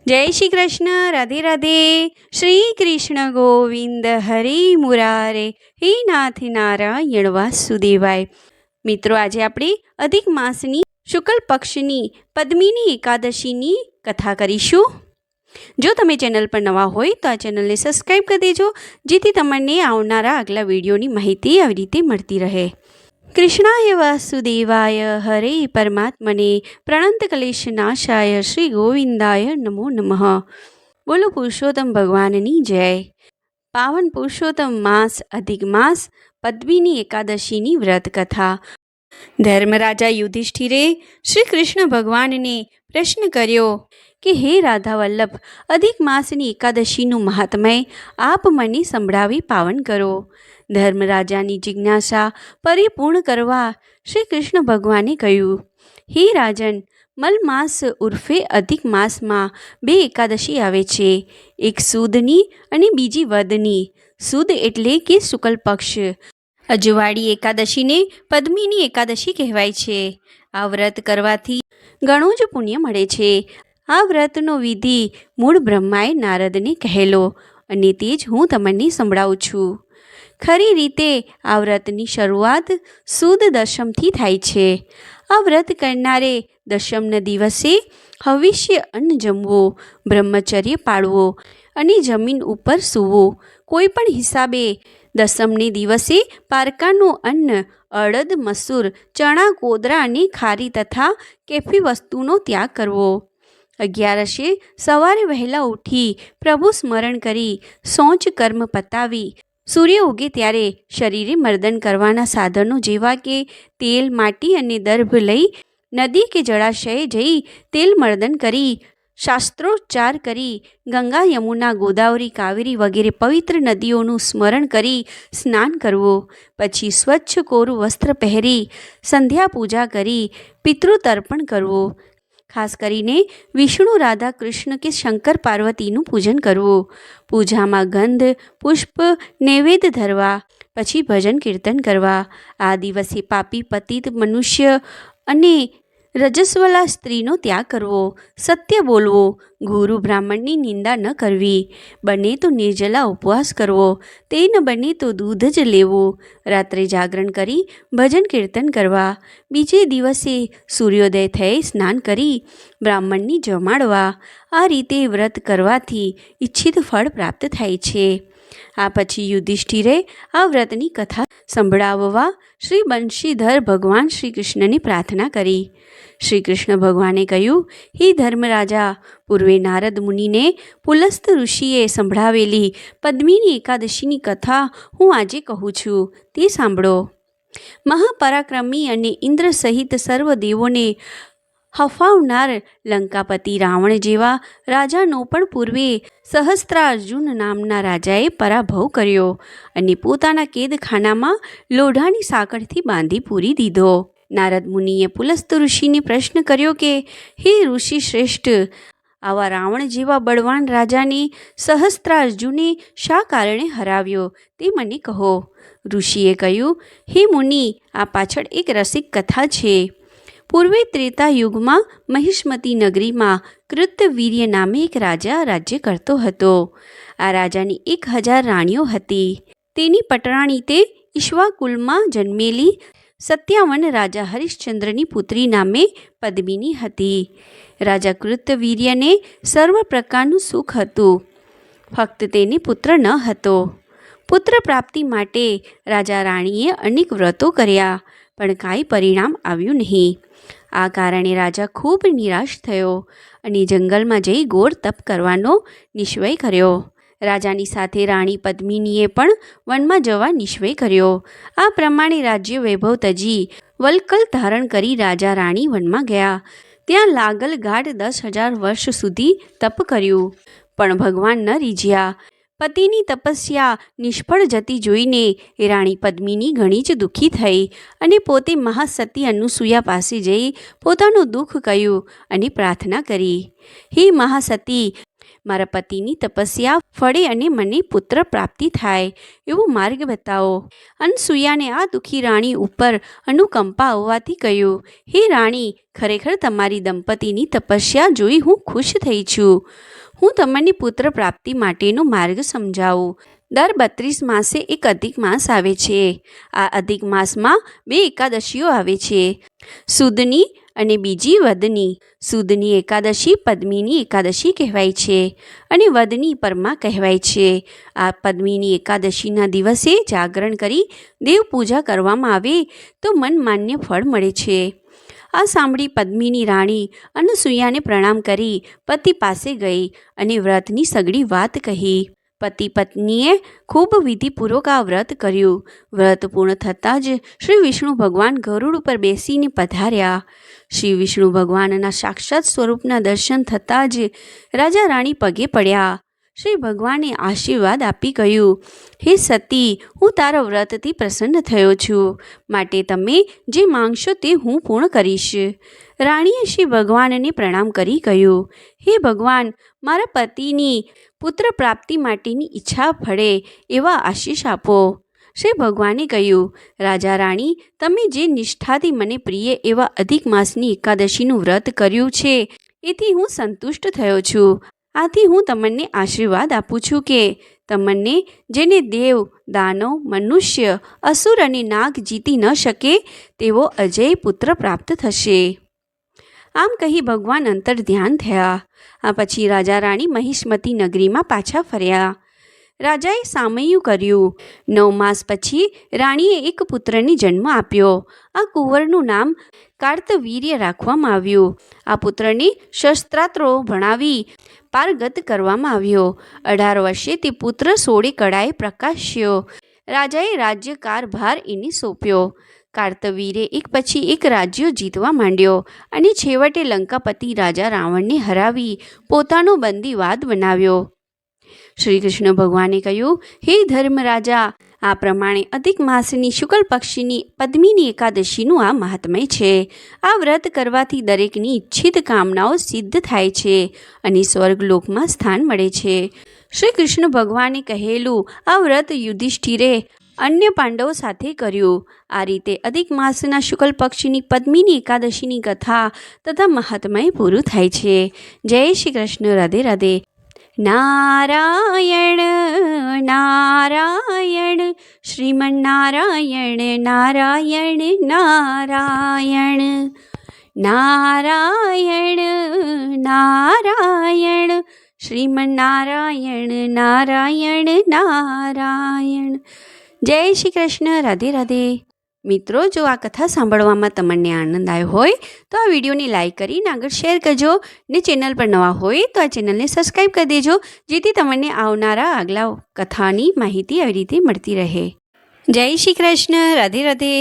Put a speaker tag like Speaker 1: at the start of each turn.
Speaker 1: जय श्री कृष्ण। राधे राधे। श्री कृष्ण गोविंद हरि मुरारे हे नाथ नारायण वासुदेवाय। મિત્રો, આજે આપણે અધિક માસની શુક્લ પક્ષની પદ્મિની એકાદશીની કથા કરીશું। જો તમે ચેનલ પર નવા હોય તો આ ચેનલને સબસ્ક્રાઈબ કરી દેજો, જેથી તમને આવનારા આગલા વિડીયોની માહિતી આવી રીતે મળતી રહે। कृष्णाय वासुदेवाय हरे परमात्मने प्रणंत क्लेशनाशाय श्री गोविंदाय नमो नमः। बोलो पुरुषोत्तम भगवाननी जय। पावन पुरुषोत्तम मास अधिक मास पद्मिनी एकादशीनी व्रत कथा। धर्मराजा युधिष्ठिरे श्री कृष्ण भगवान ने प्रश्न कर्यो कि हे राधा वल्लभ, अधिक मासनी एकादशीનું મહાત્મય આપ મને સંભળાવી પાવન કરો। ધર્મરાજાની જિજ્ઞાસા પરિપૂર્ણ કરવા શ્રી કૃષ્ણ ભગવાને કહ્યું, હે રાજન, મલમાસ ઉર્ફે અધિક માસમાં બે એકાદશી આવે છે, એક સુદની અને બીજી વદની। સુદ એટલે કે શુક્લ પક્ષ। અજવાળી એકાદશીને પદ્મિની એકાદશી કહેવાય છે। આ વ્રત કરવાથી ઘણું જ પુણ્ય મળે છે। આ વ્રતનો વિધિ મૂળ બ્રહ્માએ નારદને કહેલો અને તે જ હું તમને સંભળાવું છું। ખરી રીતે આ વ્રતની શરૂઆત સુદ દશમથી થાય છે। આ વ્રત કરનારે દશમના દિવસે હવિષ્ય અન્ન જમવું, બ્રહ્મચર્ય પાળવો અને જમીન ઉપર સૂવું। કોઈ પણ હિસાબે દસમને દિવસે પારકાનું અન્ન, અડદ, મસૂર, ચણા, કોદરા અને ખારી તથા કેફી વસ્તુનો ત્યાગ કરવો। 11 સવારે વહેલા ઉઠી પ્રભુ સ્મરણ કરી શૌચ કર્મ પતાવી સૂર્ય ઉગે ત્યારે શરીરે મર્દન કરવાના સાધનો જેવા કે તેલ, માટી અને દર્ભ લઈ નદી કે જળાશયે જઈ તેલ મર્દન કરી શાસ્ત્રોચ્ચાર કરી ગંગા, યમુના, ગોદાવરી, કાવેરી વગેરે પવિત્ર નદીઓનું સ્મરણ કરી સ્નાન કરવું। પછી સ્વચ્છ કોરું વસ્ત્ર પહેરી સંધ્યા પૂજા કરી પિતૃતર્પણ કરવું। ખાસ કરીને વિષ્ણુ, રાધા, કૃષ્ણ કે શંકર, પાર્વતીનું પૂજન કરવું। પૂજામાં ગંધ, પુષ્પ, નૈવેદ્ય ધરવા, પછી ભજન કીર્તન કરવા। આ દિવસે પાપી, પતિત મનુષ્ય અને રજસ્વલા સ્ત્રીનો ત્યાગ કરવો। સત્ય બોલવો, ગુરુ બ્રાહ્મણની નિંદા ન કરવી। બને તો નિર્જલા ઉપવાસ કરવો, તે ન બને તો દૂધ જ લેવું। રાત્રે જાગરણ કરી ભજન કીર્તન કરવા। બીજે દિવસે સૂર્યોદય થયે સ્નાન કરી બ્રાહ્મણની જમાડવા। આ રીતે વ્રત કરવાથી ઈચ્છિત ફળ પ્રાપ્ત થાય છે। આ પછી યુધિષ્ઠિરે આ વ્રતની કથા સંભળાવવા શ્રી બંશીધર ભગવાન શ્રી કૃષ્ણને પ્રાર્થના કરી। શ્રી કૃષ્ણ ભગવાને કહ્યું, હે ધર્મરાજા, પૂર્વે નારદ મુનિને પુલસ્ત ઋષિએ સંભળાવેલી પદ્મિની એકાદશીની કથા હું આજે કહું છું, તે સાંભળો। મહાપરાક્રમી અને ઇન્દ્ર સહિત સર્વ દેવોને હફાવનાર લંકાપતિ રાવણ જેવા રાજાનો પણ પૂર્વે સહસ્ત્રાર્જુન નામના રાજાએ પરાભવ કર્યો અને પોતાના કેદખાનામાં લોઢાની સાંકળથી બાંધી પૂરી દીધો। નારદ મુનિએ પુલસ્ત ઋષિને પ્રશ્ન કર્યો કે, હે ઋષિ શ્રેષ્ઠ, આવા રાવણ જેવા બળવાન રાજાને સહસ્ત્રાર્જુને શા કારણે હરાવ્યો તે મને કહો। ઋષિએ કહ્યું, હે મુનિ, આ પાછળ એક રસિક કથા છે। પૂર્વે ત્રેતા યુગમાં મહિષ્મતી નગરીમાં કૃતવીર્ય નામે એક રાજા રાજ્ય કરતો હતો। આ રાજાની 1000 રાણીઓ હતી। તેની પટરાણી તે ઈક્ષ્વાકુલમાં જન્મેલી 57 રાજા હરિશ્ચંદ્રની પુત્રી નામે પદ્મિની હતી। રાજા કૃતવીર્યને સર્વ પ્રકારનું સુખ હતું, ફક્ત તેને પુત્ર ન હતો। પુત્ર પ્રાપ્તિ માટે રાજા રાણીએ અનેક વ્રતો કર્યા, પણ કાંઈ પરિણામ આવ્યું નહીં। આ કારણે રાજા ખૂબ નિરાશ થયો અને જંગલમાં જઈ ઘોર તપ કરવાનો નિશ્ચય કર્યો। રાજાની સાથે રાણી પદ્મિનીએ પણ વનમાં જવા નિશ્ચય કર્યો। આ પ્રમાણે રાજ્ય વૈભવ તજી વલ્કલ ધારણ કરી રાજા રાણી વનમાં ગયા। ત્યાં લાગલ ગાઢ 10,000 વર્ષ સુધી તપ કર્યું, પણ ભગવાન ન રીઝ્યા। પતિની તપસ્યા નિષ્ફળ જતી જોઈને રાણી પદ્મિની ઘણી જ દુઃખી થઈ અને પોતે મહાસતી અનુસૂયા પાસે જઈ પોતાનું દુઃખ કહ્યું અને પ્રાર્થના કરી, હે મહાસતી, મારા પતિની તપસ્યા ફળે અને મને પુત્ર પ્રાપ્તિ થાય એવો માર્ગ બતાવો. અનસૂયાને આ દુઃખી રાણી ઉપર અનુકંપા આવવાથી કહ્યું, હે રાણી, ખરેખર તમારી દંપતીની તપસ્યા જોઈ હું ખુશ થઈ છું. હું તમને પુત્ર પ્રાપ્તિ માટેનો માર્ગ સમજાવું. દર 32 માસે એક અધિક માસ આવે છે. આ અધિક માસમાં 2 એકાદશીઓ આવે છે, સુદની અને બીજી વદની. સુદની એકાદશી પદ્મિની એકાદશી કહેવાય છે અને વદની પરમાં કહેવાય છે. આ પદ્મિની એકાદશીના દિવસે જાગરણ કરી દેવ પૂજા કરવામાં આવે તો મનમાન્ય ફળ મળે છે. આ સાંભળી પદ્મિની રાણી અનસૂયાને પ્રણામ કરી પતિ પાસે ગઈ અને વ્રતની સઘળી વાત કહી. પતિ પત્નીએ ખૂબ વિધિપૂર્વક આ વ્રત કર્યું. વ્રત પૂર્ણ થતાં જ શ્રી વિષ્ણુ ભગવાન ગરુડ ઉપર બેસીને પધાર્યા. શ્રી વિષ્ણુ ભગવાનના સાક્ષાત સ્વરૂપના દર્શન થતાં જ રાજા રાણી પગે પડ્યા. શ્રી ભગવાને આશીર્વાદ આપી કહ્યું, હે સતી, હું તારા વ્રતથી પ્રસન્ન થયો છું, માટે તમે જે માંગશો તે હું પૂર્ણ કરીશ. રાણીએ શ્રી ભગવાનને પ્રણામ કરી કહ્યું, હે ભગવાન, મારા પતિની પુત્ર પ્રાપ્તિ માટેની ઈચ્છા ફળે એવા આશીષ આપો. શ્રી ભગવાને કહ્યું, રાજા રાણી, તમે જે નિષ્ઠાથી મને પ્રિય એવા અધિક માસની એકાદશીનું વ્રત કર્યું છે એથી હું સંતુષ્ટ થયો છું. આથી હું તમને આશીર્વાદ આપું છું કે તમને જેને દેવ, દાનવ, મનુષ્ય, અસુર અને નાગ જીતી ન શકે તેવો અજય પુત્ર પ્રાપ્ત થશે. આમ કહી ભગવાન અંતર ધ્યાન થયા. આ પછી રાજા રાણી મહિષ્મતી નગરીમાં પાછા ફર્યા. રાજાએ સામૈયું કર્યું. 9 માસ પછી રાણીએ એક પુત્રને જન્મ આપ્યો. આ કુંવરનું નામ કાર્તવીર્ય રાખવામાં આવ્યું. આ પુત્રને શસ્ત્રાસ્ત્રો ભણાવી પારગત કરવામાં આવ્યો. 18 વર્ષે તે પુત્ર 16 કળાએ પ્રકાશ્યો. રાજાએ રાજ્યકારભાર એને સોંપ્યો. કાર્તવીરે એક પછી એક રાજ્યો જીતવા માંડ્યો અને છેવટે લંકાપતિ રાજા રાવણને હરાવી પોતાનો બંદીવાદ બનાવ્યો. શ્રી કૃષ્ણ ભગવાને કહ્યું, હે ધર્મરાજા, આ પ્રમાણે અધિક માસની શુક્લ પક્ષની પદ્મિની એકાદશીનું આ મહાત્મય છે. આ વ્રત કરવાથી દરેકની ઈચ્છિત કામનાઓ સિદ્ધ થાય છે અને સ્વર્ગલોકમાં સ્થાન મળે છે. શ્રી કૃષ્ણ ભગવાને કહેલું આ વ્રત યુધિષ્ઠિરે અન્ય પાંડવો સાથે કર્યું. આ રીતે અધિક માસના શુક્લ પક્ષની પદ્મિની એકાદશીની કથા તથા મહાત્મય પૂરું થાય છે. જય શ્રી કૃષ્ણ. રાધે રાધે. નારાયણ નારાયણ શ્રીમન્નારાયણ નારાયણ નારાયણ નારાયણ નારાયણ શ્રીમન્નારાયણ નારાયણ નારાયણ. જય શ્રી કૃષ્ણ. રાધે રાધે. મિત્રો, જો આ કથા સાંભળવામાં તમને આનંદ આવ્યો હોય તો આ વિડીયોને લાઈક કરીને આગળ શેર કરજો ને ચેનલ પર નવા હોય તો આ ચેનલને સબસ્ક્રાઈબ કરી દેજો, જેથી તમને આવનારા આગલા કથાની માહિતી આવી રીતે મળતી રહે. જય શ્રી કૃષ્ણ. રાધે રાધે.